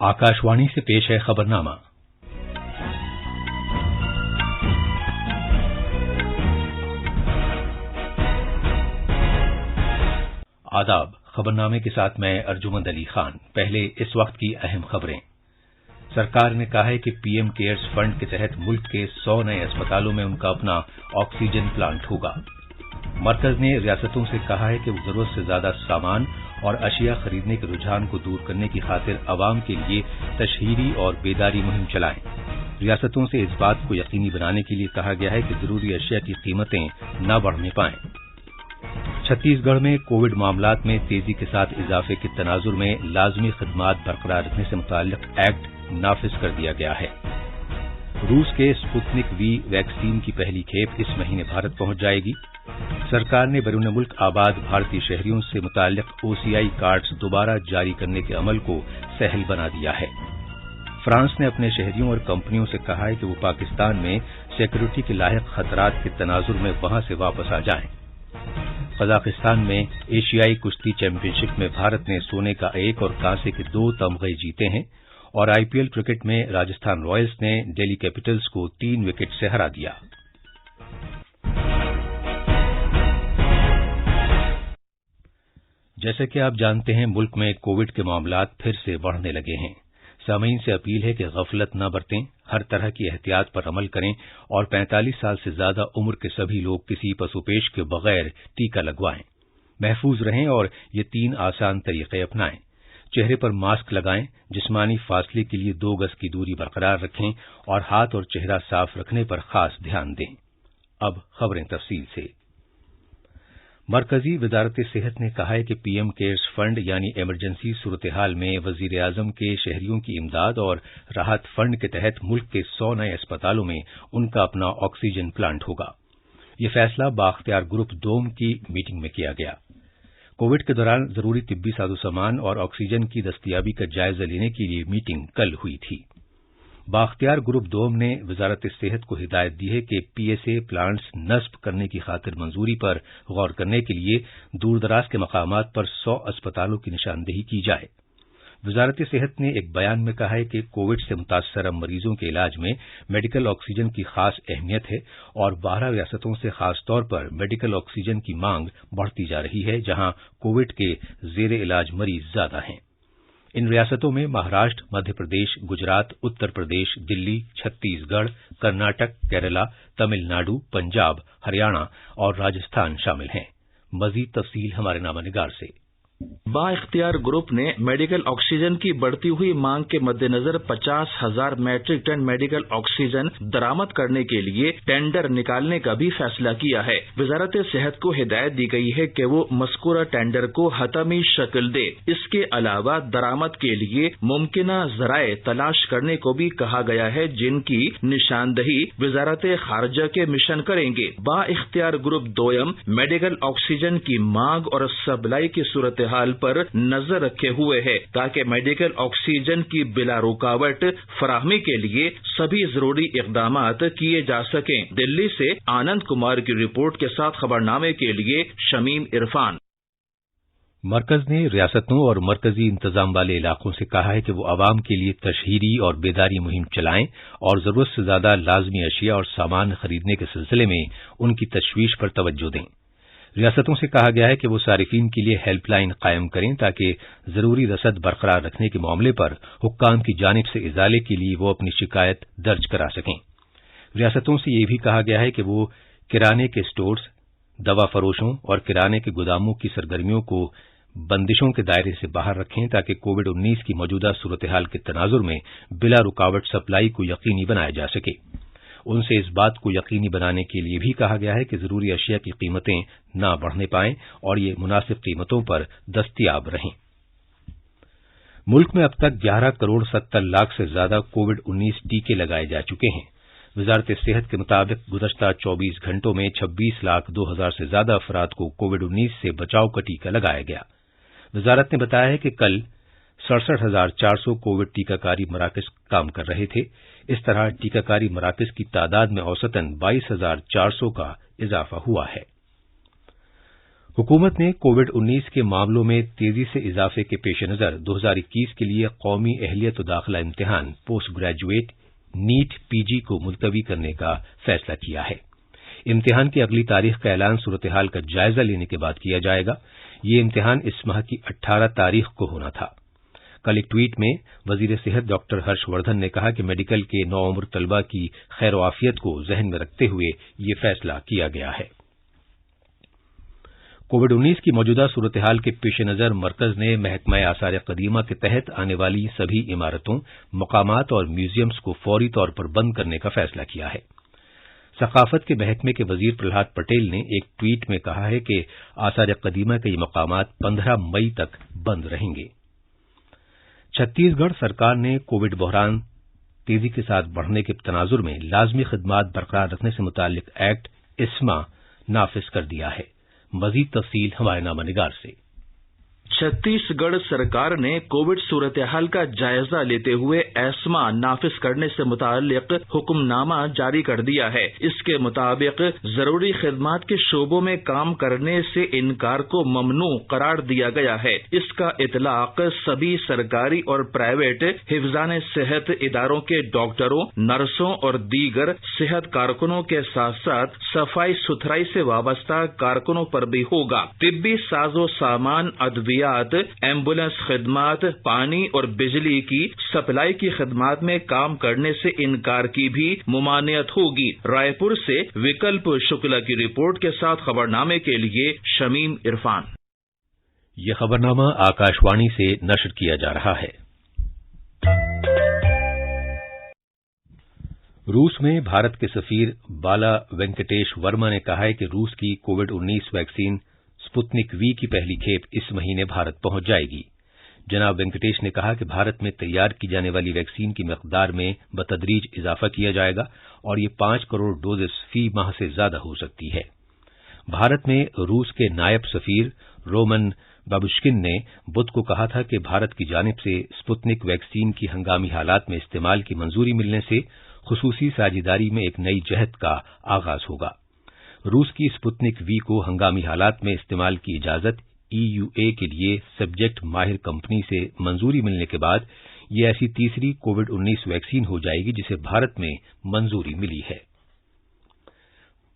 आकाशवाणी से पेश है खबरनामा। आदाब। खबरनामे के साथ मैं अर्जुमंद अली खान। पहले इस वक्त की अहम खबरें। सरकार ने कहा है कि पीएम केयर्स फंड के तहत मुल्क के 100 नए अस्पतालों में उनका अपना ऑक्सीजन प्लांट होगा। मरकज ने रियासतों से कहा है कि वो जरूरत से ज्यादा सामान और अशिया खरीदने के रुझान को दूर करने की खातिर अवाम के लिए तशहीरी और बेदारी मुहिम चलाएं। रियासतों से इस बात को यकीनी बनाने के लिए कहा गया है कि जरूरी अशिया की कीमतें न बढ़ने पाएं। छत्तीसगढ़ में कोविड मामलात में तेजी के साथ इजाफे के तनाजुर में लाजमी खदमात बरकरार रखने से मुताल्लिक एक्ट नाफिज कर दिया गया है। रूस के स्पुतनिक वी वैक्सीन की पहली खेप इस महीने भारत पहुंच जाएगी। सरकार ने बैरून मुल्क आबाद भारतीय शहरियों से मुताल्लिक ओसीआई कार्ड्स दोबारा जारी करने के अमल को सहल बना दिया है। फ्रांस ने अपने शहरियों और कंपनियों से कहा है कि वो पाकिस्तान में सिक्योरिटी के लाहिक खतरात के तनाजुर में वहां से वापस आ जाएं। कजाकिस्तान में एशियाई कुश्ती चैंपियनशिप में भारत ने सोने का 1 और कांसे के 2 तमगे जीते हैं और आईपीएल क्रिकेट में राजस्थान रॉयल्स ने दिल्ली कैपिटल्स को 3 विकेट से हरा दिया। जैसे कि आप जानते हैं, मुल्क में कोविड के मामलात फिर से बढ़ने लगे हैं। सामीन से अपील है कि गफलत न बरतें, हर तरह की एहतियात पर अमल करें और 45 साल से ज्यादा उम्र के सभी लोग किसी पसुपेश के बगैर टीका लगवाएं। महफूज रहें और ये 3 आसान तरीके अपनाएं। चेहरे पर मास्क लगाएं, जिस्मानी फासले के लिए 2 गज की दूरी बरकरार रखें और हाथ और चेहरा साफ रखने पर खास ध्यान दें। अब खबरें तफसील से। मरकजी वजारत सेहत ने कहा है कि पीएम केयर्स फंड यानी इमरजेंसी सूरत हाल में वजीर आजम के शहरियों की इमदाद और राहत फंड के तहत मुल्क के 100 नए अस्पतालों में उनका अपना ऑक्सीजन प्लांट होगा। ये फैसला बाख्तियार ग्रुप डोम की मीटिंग में किया गया। कोविड के दौरान जरूरी तिब्बी साजोसामान और ऑक्सीजन की दस्तयाबी का जायजा लेने के लिए मीटिंग कल हुई थी। बाख्तियार ग्रुप डोम ने वजारत सेहत को हिदायत दी है कि पीएसए प्लांट्स नस्ब करने की खातिर मंजूरी पर गौर करने के लिए दूरदराज के मकामात पर 100 अस्पतालों की निशानदेही की जाए। वजारत सेहत ने एक बयान में कहा है कि कोविड से मुतासर मरीजों के इलाज में मेडिकल ऑक्सीजन की खास अहमियत है और 12 रियासतों से खास तौर पर मेडिकल ऑक्सीजन की मांग बढ़ती जा रही है, जहां कोविड के जेर इलाज मरीज ज्यादा हैं। इन रियासतों में महाराष्ट्र, मध्य प्रदेश, गुजरात, उत्तर प्रदेश, दिल्ली, छत्तीसगढ़, कर्नाटक, केरला, तमिलनाडु, पंजाब, हरियाणा और राजस्थान शामिल हैं। मजीद तफसील हमारे नामानिगार से। बाइख्तियार ग्रुप ने मेडिकल ऑक्सीजन की बढ़ती हुई मांग के मद्देनजर 50,000 मैट्रिक टन मेडिकल ऑक्सीजन दरामद करने के लिए टेंडर निकालने का भी फैसला किया है। वजारत सेहत को हिदायत दी गई है कि वो मज़कूरा टेंडर को हतमी शक्ल दे। इसके अलावा दरामद के लिए मुमकिना जराए तलाश करने को भी कहा गया है, जिनकी निशानदही वजारत खारजा के मिशन करेंगे। बाइख्तियार ग्रुप दोयम मेडिकल ऑक्सीजन की मांग और सप्लाई की सूरत हाल पर नजर रखे हुए है, ताकि मेडिकल ऑक्सीजन की बिला रुकावट फराहमी के लिए सभी जरूरी इकदामात किए जा सकें। दिल्ली से आनंद कुमार की रिपोर्ट के साथ खबरनामे के लिए शमीम इरफान। मरकज ने रियासतों और मरकजी इंतजाम वाले इलाकों से कहा है कि वो आवाम के लिए तशहीरी और बेदारी मुहिम चलाएं और जरूरत से ज्यादा लाजमी अशिया और सामान खरीदने के सिलसिले में उनकी तशवीश पर तवज्जो दें। रियासतों से कहा गया है कि वो सारिफीन के लिए हेल्पलाइन कायम करें ताकि जरूरी रसद बरकरार रखने के मामले पर हुक्काम की जानिब से इजाले के लिए वो अपनी शिकायत दर्ज करा सकें। रियासतों से यह भी कहा गया है कि वो किराने के स्टोर्स, दवा फरोशों और किराने के गोदामों की सरगर्मियों को बंदिशों के दायरे से बाहर रखें ताकि कोविड-19 की मौजूदा सूरत हाल के तनाजुर में बिला रुकावट सप्लाई को यकीनी बनाया जा सके। उनसे इस बात को यकीनी बनाने के लिए भी कहा गया है कि जरूरी अशिया की कीमतें न बढ़ने पाएं और ये मुनासिब कीमतों पर दस्तयाब रहें। मुल्क में अब तक 11 करोड़ 70 लाख से ज्यादा कोविड-19 टीके लगाए जा चुके हैं। वजारत सेहत के मुताबिक गुज़श्ता 24 घंटों में 26 लाख 2 हजार से ज्यादा अफराद को कोविड-19 से बचाव का टीका लगाया गया। वजारत ने बताया है कि कल 67,400 कोविड टीकाकारी मराकज काम कर रहे थे। इस तरह टीकाकारी मराकज की तादाद में औसतन 22,400 का इजाफा हुआ है। हुकूमत ने कोविड-19 के मामलों में तेजी से इजाफे के पेश नजर 2021 के लिए कौमी अहलियत दाखिला इम्तिहान पोस्ट ग्रेजुएट नीट पीजी को मुलतवी करने का फैसला किया है। इम्तिहान की अगली तारीख का ऐलान सूरत-ए-हाल का जायजा लेने के बाद किया जाएगा। ये इम्तिहान इस माह की 18 तारीख को होना था। कल एक ट्वीट में वजीर सेहत डॉक्टर हर्षवर्धन ने कहा कि मेडिकल के नौउम्र तलबा की खैर आफियत को जहन में रखते हुए ये फैसला किया गया है। कोविड-19 की मौजूदा सूरत-ए-हाल के पेश नजर मरकज ने महकमा आसार कदीमा के तहत आने वाली सभी इमारतों, मकामात और म्यूजियम्स को फौरी तौर पर बंद करने का फैसला किया है। सकाफत के महकमे के वजीर प्रहलाद पटेल ने एक ट्वीट में कहा है कि आसार कदीमा के ये मकामात 15 मई तक बंद रहेंगे। छत्तीसगढ़ सरकार ने कोविड बहरान तेजी के साथ बढ़ने के तनाजुर में लाजमी खिदमात बरकरार रखने से मुतालिक एक्ट इस्मा नाफिज कर दिया है। मजीद तफसील हमारे नामानिगार से। छत्तीसगढ़ सरकार ने कोविड सूरत-ए-हाल का जायजा लेते हुए एस्मा नाफिज करने से मुतालिक हुक्मनामा जारी कर दिया है। इसके मुताबिक जरूरी खिदमात के शोबों में काम करने से इनकार को ममनू करार दिया गया है। इसका इतलाक सभी सरकारी और प्राइवेट हिफ्जान सेहत इदारों के डॉक्टरों, नर्सों और दीगर सेहत कारकुनों के साथ साथ सफाई सुथराई से वाबस्ता कारकुनों पर भी होगा। तिब्बी साजो सामान, अद्वियात, एम्बुलेंस खिदमात, पानी और बिजली की सप्लाई की खिदमात में काम करने से इनकार की भी मुमानियत होगी। रायपुर से विकल्प शुक्ला की रिपोर्ट के साथ खबरनामे के लिए शमीम इरफान। यह खबरनामा आकाशवाणी से नशर किया जा रहा है। रूस में भारत के सफीर बाला वेंकटेश वर्मा ने कहा है कि रूस की कोविड-19 वैक्सीन स्पुतनिक वी की पहली खेप इस महीने भारत पहुंच जाएगी। जनाब वेंकटेश ने कहा कि भारत में तैयार की जाने वाली वैक्सीन की मकदार में बतदरीज इजाफा किया जाएगा और ये 5 करोड़ डोजेस फी माह से ज्यादा हो सकती है। भारत में रूस के नायब सफीर रोमन बाबुश्किन ने बुध को कहा था कि भारत की जानिब से स्पुतनिक वैक्सीन की हंगामी हालात में इस्तेमाल की मंजूरी मिलने से खुसूसी साझेदारी में एक नई जहद का आगाज होगा। रूस की स्पुतनिक वी को हंगामी हालात में इस्तेमाल की इजाजत EUA के लिए सब्जेक्ट माहिर कंपनी से मंजूरी मिलने के बाद ये ऐसी तीसरी कोविड-19 वैक्सीन हो जाएगी जिसे भारत में मंजूरी मिली है।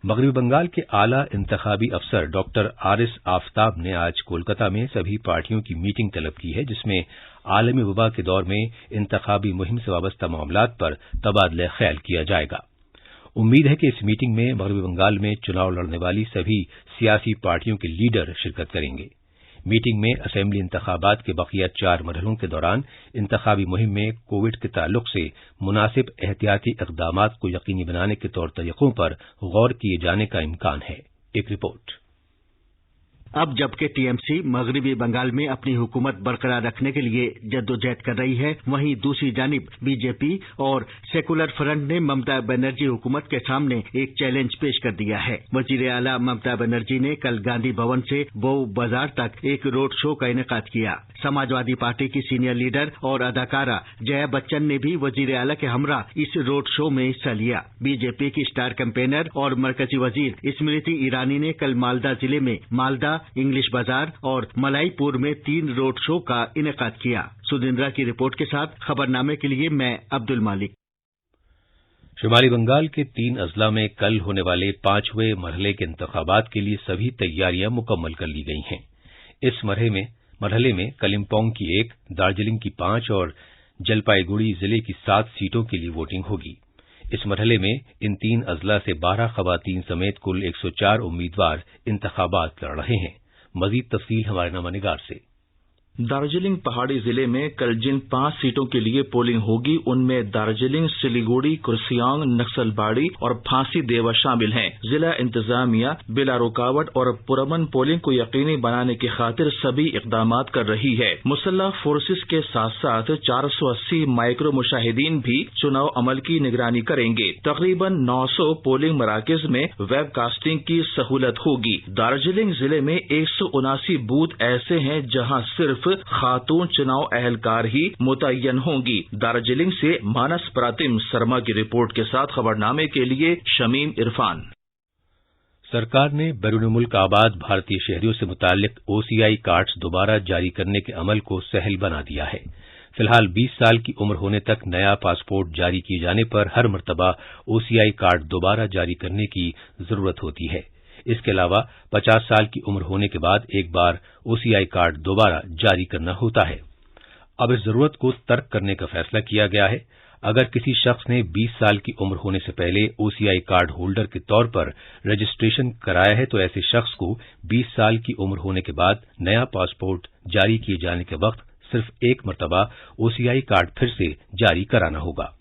मगरबी बंगाल के आला इंतखाबी अफसर डॉक्टर आरिस आफताब ने आज कोलकाता में सभी पार्टियों की मीटिंग तलब की है, जिसमें आलमी वबा के दौर में इंतखाबी मुहिम से वाबस्ता मामलात पर तबादला ख्याल किया जाएगा। उम्मीद है कि इस मीटिंग में मगरबी बंगाल में चुनाव लड़ने वाली सभी सियासी पार्टियों के लीडर शिरकत करेंगे। मीटिंग में असेंबली इंतखाबात के बकिया 4 मरहलों के दौरान इंतखाबी मुहिम में कोविड के ताल्लुक से मुनासिब एहतियाती इक़दामात को यकीनी बनाने के तौर तरीकों पर गौर किए जाने का इम्कान है। एक रिपोर्ट। अब जबकि टीएमसी मगरबी बंगाल में अपनी हुकूमत बरकरार रखने के लिए जद्दोजहद कर रही है, वहीं दूसरी जानिब बीजेपी और सेकुलर फ्रंट ने ममता बनर्जी हुकूमत के सामने एक चैलेंज पेश कर दिया है। वजीर आला ममता बनर्जी ने कल गांधी भवन से बऊ बाजार तक एक रोड शो का इनेकाद किया। समाजवादी पार्टी की सीनियर लीडर और अदाकारा जया बच्चन ने भी वजीर आला के हमरा इस रोड शो में हिस्सा लिया। बीजेपी की स्टार कैंपेनर और मरकजी वजीर स्मृति ईरानी ने कल मालदा जिले में मालदा, इंग्लिश बाजार और मलाईपुर में 3 रोड शो का इनेकाद किया। सुदिंद्रा की रिपोर्ट के साथ खबरनामे के लिए मैं अब्दुल मालिक। शुमाली बंगाल के 3 अजला में कल होने वाले 5वें मरहले के इंतखाबात के लिए सभी तैयारियां मुकम्मल कर ली गई हैं। इस मरहले में कलिम्पोंग की 1, दार्जिलिंग की 5 और जलपाईगुड़ी जिले की 7 सीटों के लिए वोटिंग होगी। इस मरहले में इन 3 अजला से 12 खवातीन समेत कुल 104 उम्मीदवार इंतखाबात लड़ रहे हैं। मजीद तफसील हमारे नामानिगार से। दार्जिलिंग पहाड़ी जिले में कल जिन 5 सीटों के लिए पोलिंग होगी उनमें दार्जिलिंग, सिलीगुड़ी, कुर्सियांग, नक्सलबाड़ी और फांसी देवा शामिल हैं। जिला इंतजामिया बिला रुकावट और पुरअमन पोलिंग को यकीनी बनाने की खातिर सभी इकदामात कर रही है। मुसल्लह फोर्सेस के साथ साथ 480 माइक्रो मुशाहिदीन भी चुनाव अमल की निगरानी करेंगे। तकरीबन 900 पोलिंग मराकज में वेबकास्टिंग की सहूलत होगी। दार्जिलिंग जिले में 179 बूथ ऐसे हैं जहां सिर्फ खातून चुनाव अहलकार ही मुतय्यन होंगी। दार्जिलिंग से मानस प्रातिम शर्मा की रिपोर्ट के साथ खबरनामे के लिए शमीम इरफान। सरकार ने बैरून मुल्क आबाद भारतीय शहरियों से मुताल्लिक ओसीआई कार्ड्स दोबारा जारी करने के अमल को सहल बना दिया है। फिलहाल 20 साल की उम्र होने तक नया पासपोर्ट जारी किए जाने पर हर मर्तबा ओसीआई कार्ड दोबारा जारी करने की जरूरत होती है। इसके अलावा 50 साल की उम्र होने के बाद एक बार ओसीआई कार्ड दोबारा जारी करना होता है। अब इस जरूरत को तर्क करने का फैसला किया गया है। अगर किसी शख्स ने 20 साल की उम्र होने से पहले ओसीआई कार्ड होल्डर के तौर पर रजिस्ट्रेशन कराया है तो ऐसे शख्स को 20 साल की उम्र होने के बाद नया पासपोर्ट जारी किए जाने के वक्त सिर्फ एक मर्तबा ओसीआई कार्ड फिर से जारी कराना होगा।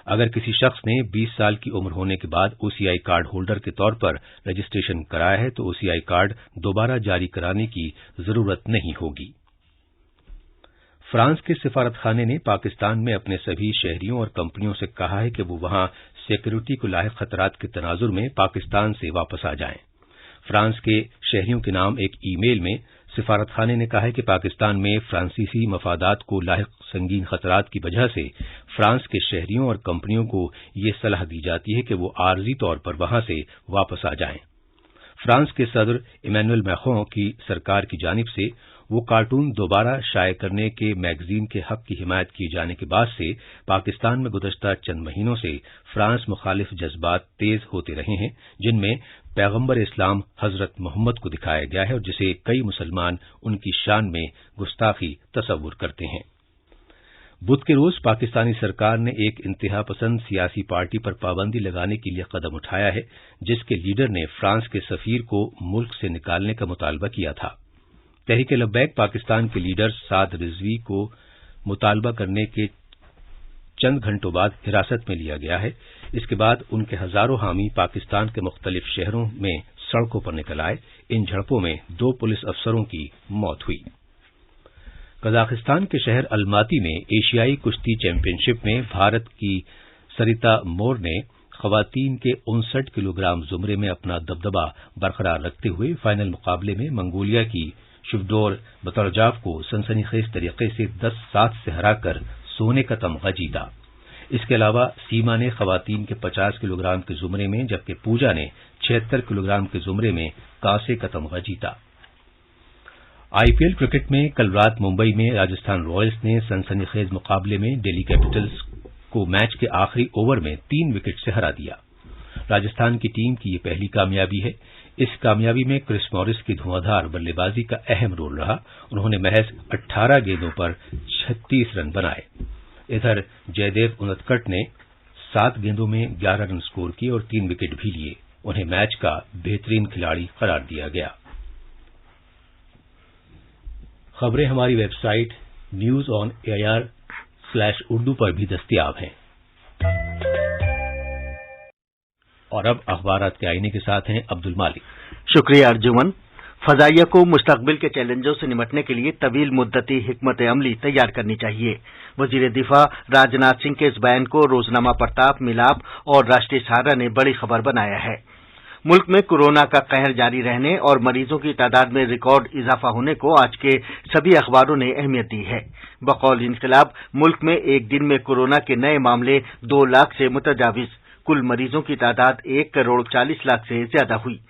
अगर किसी शख्स ने 20 साल की उम्र होने के बाद ओसीआई कार्ड होल्डर के तौर पर रजिस्ट्रेशन कराया है तो ओसीआई कार्ड दोबारा जारी कराने की जरूरत नहीं होगी। फ्रांस के सिफारतखाने ने पाकिस्तान में अपने सभी शहरियों और कंपनियों से कहा है कि वो वहां सिक्योरिटी को लायक खतरात के तनाजुर में पाकिस्तान से वापस आ जाएं। फ्रांस के शहरियों के नाम एक ईमेल में सिफारतखाने ने कहा है कि पाकिस्तान में फ्रांसीसी मफादात को लायक संगीन खतरात की वजह से फ्रांस के शहरियों और कंपनियों को ये सलाह दी जाती है कि वो आर्जी तौर पर वहां से वापस आ जाएं। फ्रांस के सदर इमैनुअल मैक्रों की सरकार की जानिब से वो कार्टून दोबारा शाये करने के मैगजीन के हक की हिमायत किए जाने के बाद से पाकिस्तान में गुज़श्ता चंद महीनों से फ्रांस मुखालिफ जज्बात तेज होते रहे हैं, जिनमें पैगम्बर इस्लाम हजरत मोहम्मद को दिखाया गया है और जिसे कई मुसलमान उनकी शान में गुस्ताखी तस्वुर करते हैं। बुध के रोज पाकिस्तानी सरकार ने एक इंतहा पसंद सियासी पार्टी पर पाबंदी लगाने के लिए कदम उठाया है, जिसके लीडर ने फ्रांस के सफीर को मुल्क से निकालने का मुतालबा किया था। तहरीक लब्बैक पाकिस्तान के लीडर साद रिजवी को मुतालबा करने के चंद घंटों बाद हिरासत में लिया गया है। इसके बाद उनके हजारों हामी पाकिस्तान के मुख्तलिफ शहरों में सड़कों पर निकल आए। इन झड़पों में 2 पुलिस अफसरों की मौत हुई। कजाकिस्तान के शहर अलमाती में एशियाई कुश्ती चैंपियनशिप में भारत की सरिता मोर ने खवातीन के 59 किलोग्राम जुमरे में अपना दबदबा बरकरार रखते हुए फाइनल मुकाबले में मंगोलिया की शिवडोर बतरजाव को सनसनीखेज तरीके से 10-7 से हराकर सोने का तमगा जीता। इसके अलावा सीमा ने खवातीन के 50 किलोग्राम के जुमरे में जबकि पूजा ने 76 किलोग्राम के जुमरे में कांसे का तमगा जीता। आईपीएल क्रिकेट में कल रात मुंबई में राजस्थान रॉयल्स ने सनसनीखेज मुकाबले में दिल्ली कैपिटल्स को मैच के आखिरी ओवर में 3 विकेट से हरा दिया। राजस्थान की टीम की ये पहली कामयाबी है। इस कामयाबी में क्रिस मॉरिस की धुआंधार बल्लेबाजी का अहम रोल रहा। उन्होंने महज 18 गेंदों पर 36 रन बनाए। इधर जयदेव उनदकट ने 7 गेंदों में 11 रन स्कोर किए और 3 विकेट भी लिए। उन्हें मैच का बेहतरीन खिलाड़ी करार दिया गया। खबरें हमारी वेबसाइट newsonair/urdu पर भी दस्तयाब हैं। और अब अखबारात के आईने के साथ हैं अब्दुल मालिक। शुक्रिया अर्जुमन। फजाइया को मुस्तकबिल के चैलेंजों से निपटने के लिए तवील मुद्दती हिकमत अमली तैयार करनी चाहिए। वजीर दिफा राजनाथ सिंह के इस बयान को रोजनामा प्रताप, मिलाप और राष्ट्रीय सहारा ने बड़ी खबर बनाया है। मुल्क में कोरोना का कहर जारी रहने और मरीजों की तादाद में रिकॉर्ड इजाफा होने को आज के सभी अखबारों ने अहमियत दी है। बकौल इनकलाब मुल्क में एक दिन में कोरोना के नए मामले 2 लाख से मुतजाविज, कुल मरीजों की तादाद 1 करोड़ 40 लाख से ज्यादा हुई।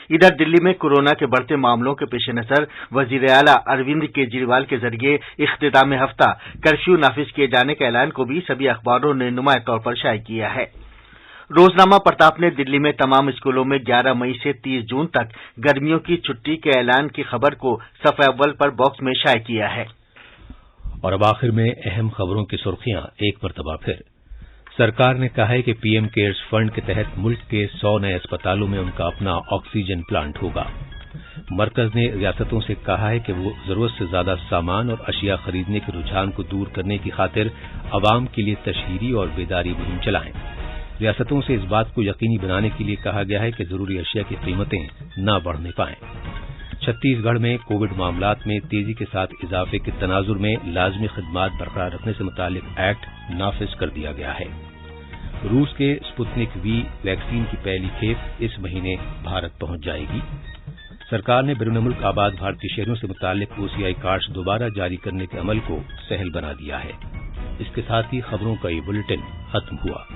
इधर दिल्ली में कोरोना के बढ़ते मामलों के पेश नजर वजीर आला अरविंद केजरीवाल के जरिए इख्तिताम हफ्ता कर्फ्यू नाफिज किए जाने के ऐलान को भी सभी अखबारों ने नुमाया तौर पर शाये किया है। रोजनामा प्रताप ने दिल्ली में तमाम स्कूलों में 11 मई से 30 जून तक गर्मियों की छुट्टी के ऐलान की खबर को सफ़े अव्वल पर बॉक्स में शाये किया है। और अब आखिर में अहम खबरों की सुर्खियां एक मरतबा फिर। सरकार ने कहा है कि पीएम केयर्स फंड के तहत मुल्क के 100 नए अस्पतालों में उनका अपना ऑक्सीजन प्लांट होगा। मरकज ने रियासतों से कहा है कि वो जरूरत से ज्यादा सामान और अशिया खरीदने के रुझान को दूर करने की खातिर अवाम के लिए तशहीरी और बेदारी मुहिम चलाएं। रियासतों से इस बात को यकीनी बनाने के लिए कहा गया है कि जरूरी अशिया की कीमतें न बढ़ने पाएं। छत्तीसगढ़ में कोविड मामलात में तेजी के साथ इजाफे के तनाजुर में लाजमी खिदमात बरकरार रखने से मुतालिक एक्ट नाफिज कर दिया गया है। रूस के स्पुतनिक वी वैक्सीन की पहली खेप इस महीने भारत पहुंच जाएगी। सरकार ने बैरून मुल्क आबाद भारतीय शहरों से मुतालिक ओसीआई कार्ड्स दोबारा जारी करने के अमल को सहल बना दिया है। इसके साथ ही खबरों का ये बुलेटिन खत्म हुआ।